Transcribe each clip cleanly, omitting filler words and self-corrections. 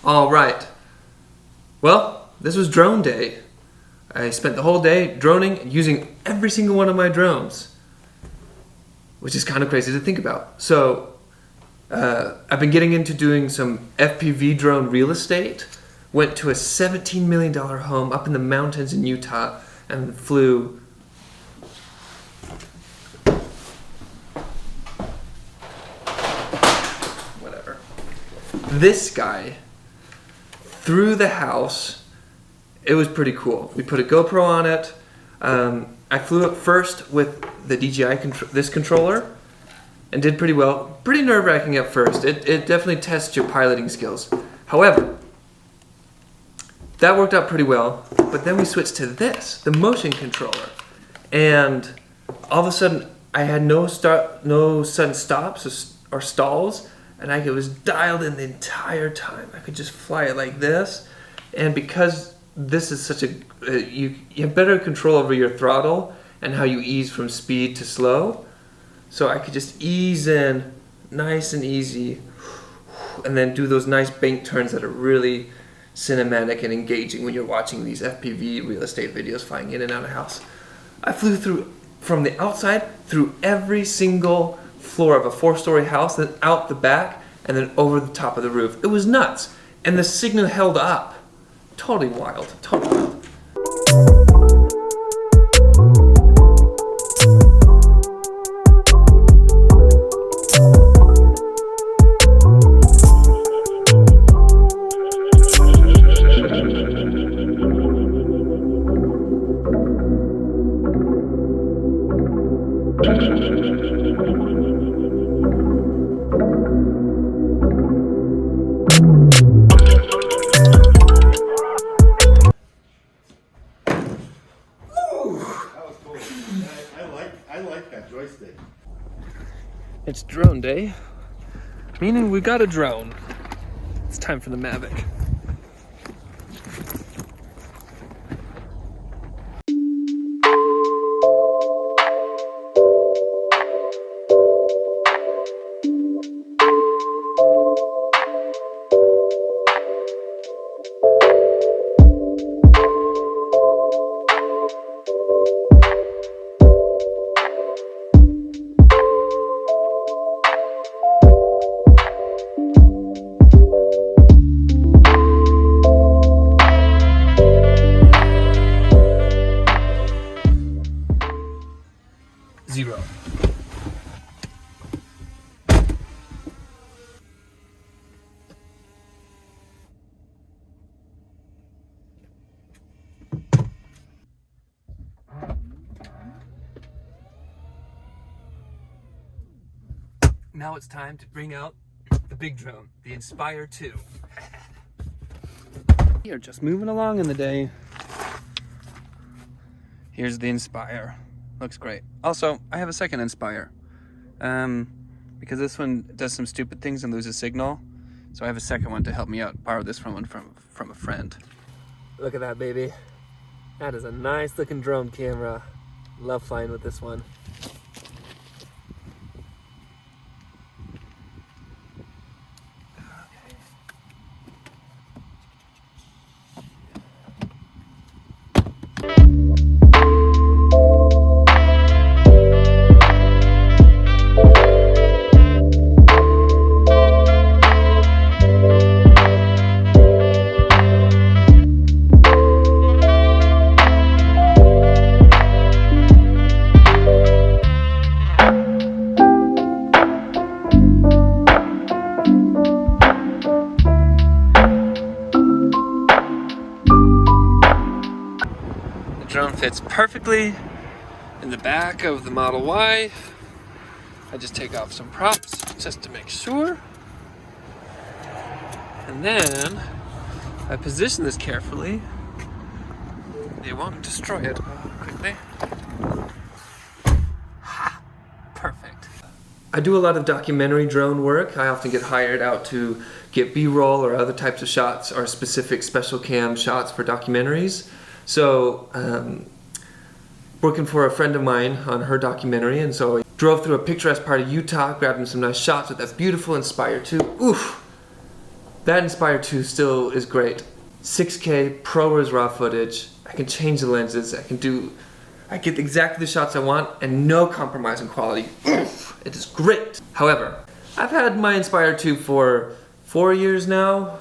All right. Well, this was drone day. I spent the whole day droning, using every single one of my drones, which is kind of crazy to think about. So, I've been getting into doing some FPV drone real estate. Went to a $17 million home up in the mountains in Utah and flew this guy through the house. It was pretty cool. We put a GoPro on it. I flew it first with the DJI this controller and did pretty well. Pretty nerve-wracking at first. It definitely tests your piloting skills. However, that worked out pretty well. But then we switched to this, the motion controller, and all of a sudden I had no sudden stops or stalls. And I was dialed in the entire time. I could just fly it like this. And because this is such you have better control over your throttle and how you ease from speed to slow. So I could just ease in nice and easy and then do those nice bank turns that are really cinematic and engaging when you're watching these FPV real estate videos flying in and out of house. I flew from the outside through every single floor of a 4-story house, then out the back, and then over the top of the roof. It was nuts. And the signal held up. Totally wild. Totally wild. I like that joystick. It's drone day, meaning we got a drone. It's time for the Mavic. Zero. Now it's time to bring out the big drone, the Inspire 2. We are just moving along in the day. Here's the Inspire. Looks great. Also, I have a second Inspire. Because this one does some stupid things and loses signal. So I have a second one to help me out. Borrowed this from a friend. Look at that, baby. That is a nice looking drone camera. Love flying with this one. Drone fits perfectly in the back of the Model Y. I just take off some props just to make sure. And then I position this carefully. They won't destroy it quickly. Ha! Perfect. I do a lot of documentary drone work. I often get hired out to get B-roll or other types of shots or specific special cam shots for documentaries. So, working for a friend of mine on her documentary, and so I drove through a picturesque part of Utah, grabbing some nice shots with that beautiful Inspire 2. Oof! That Inspire 2 still is great. 6K ProRes raw footage. I can change the lenses. I get exactly the shots I want and no compromise in quality. It is great. However, I've had my Inspire 2 for 4 years now.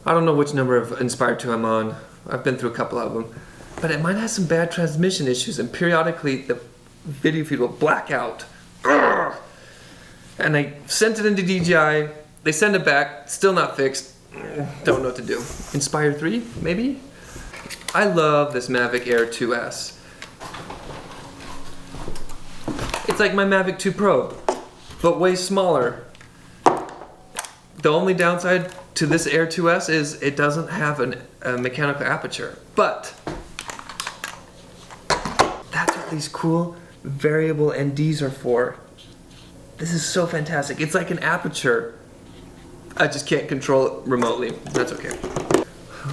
I don't know which number of Inspire 2 I'm on. I've been through a couple of them. But mine has some bad transmission issues and periodically the video feed will black out. And I sent it into DJI. They send it back, still not fixed. Don't know what to do. Inspire 3, maybe? I love this Mavic Air 2S. It's like my Mavic 2 Pro, but way smaller. The only downside to this Air 2S is it doesn't have a mechanical aperture. But that's what these cool variable NDs are for. This is so fantastic. It's like an aperture. I just can't control it remotely. That's okay.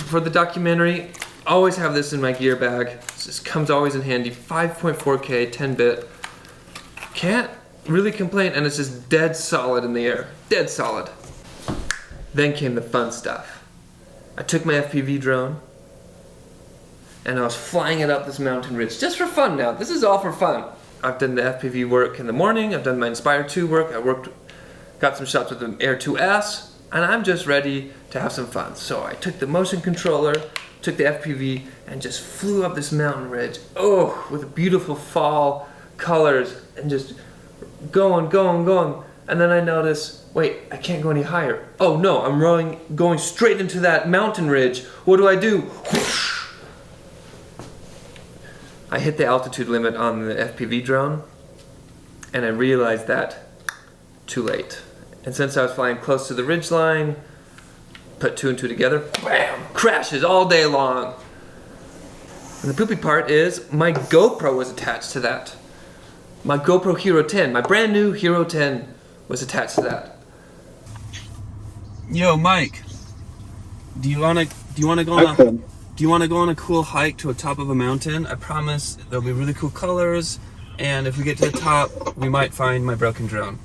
For the documentary, always have this in my gear bag. It just comes always in handy. 5.4K, 10-bit. Can't really complain, and it's just dead solid in the air. Dead solid. Then came the fun stuff. I took my FPV drone, and I was flying it up this mountain ridge, just for fun now. This is all for fun. I've done the FPV work in the morning, I've done my Inspire 2 work, got some shots with the Air 2S, and I'm just ready to have some fun. So I took the motion controller, took the FPV, and just flew up this mountain ridge. Oh, with beautiful fall colors, and just going. And then I notice, wait, I can't go any higher. Oh no, I'm going straight into that mountain ridge. What do? Whoosh! I hit the altitude limit on the FPV drone, and I realized that too late. And since I was flying close to the ridge line, put 2 and 2 together, bam, crashes all day long. And the poopy part is my GoPro was attached to that. My GoPro Hero 10, my brand new Hero 10 was attached to that. Yo, Mike, do you wanna go on a cool hike to the top of a mountain? I promise there'll be really cool colors, and if we get to the top, we might find my broken drone.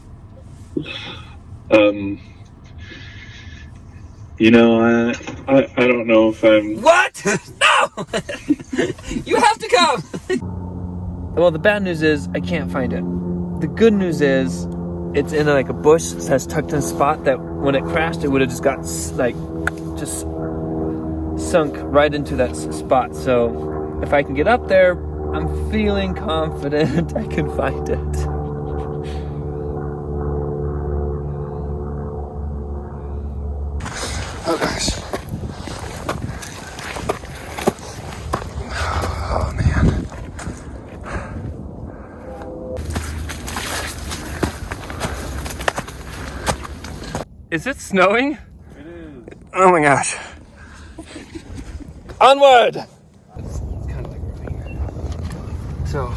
You know, I don't know if I'm... What? No! You have to come! Well, the bad news is I can't find it. The good news is it's in like a bush that's tucked in a spot that when it crashed, it would have just got just sunk right into that spot. So if I can get up there, I'm feeling confident I can find it. Oh gosh. Oh man. Is it snowing? It is. Oh my gosh. Onward! It's kind of like rain. So,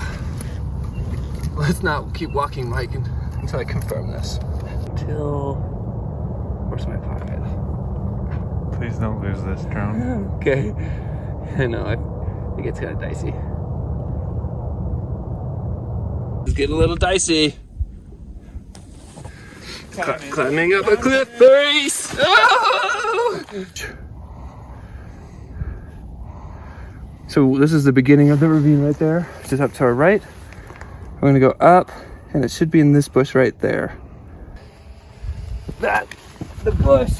let's not keep walking, Mike, until I confirm this. Where's my pocket? Please don't lose this drone. Okay. I know, it gets kind of dicey. It's getting a little dicey. Climbing up a cliff face! Oh! So this is the beginning of the ravine right there. Just up to our right. We're gonna go up, and it should be in this bush right there. The bush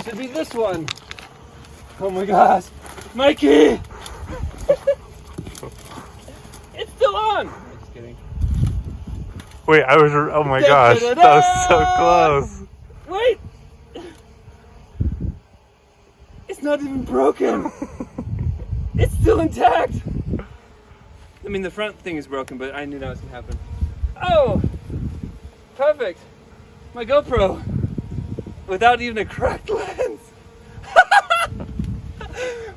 should be this one. Oh my gosh, Mikey! It's still on. I'm just kidding. Wait, oh my gosh, that was so close. Wait, it's not even broken. It's still intact. I mean, the front thing is broken, but I knew that was gonna happen. Oh, perfect. My GoPro, without even a cracked lens.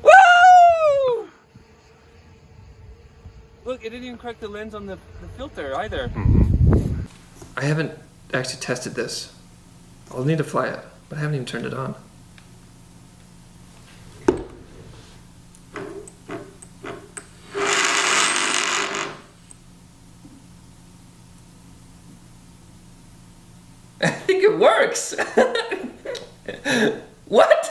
Woo! Look, it didn't even crack the lens on the filter either. Mm-hmm. I haven't actually tested this. I'll need to fly it, but I haven't even turned it on. I think it works. What?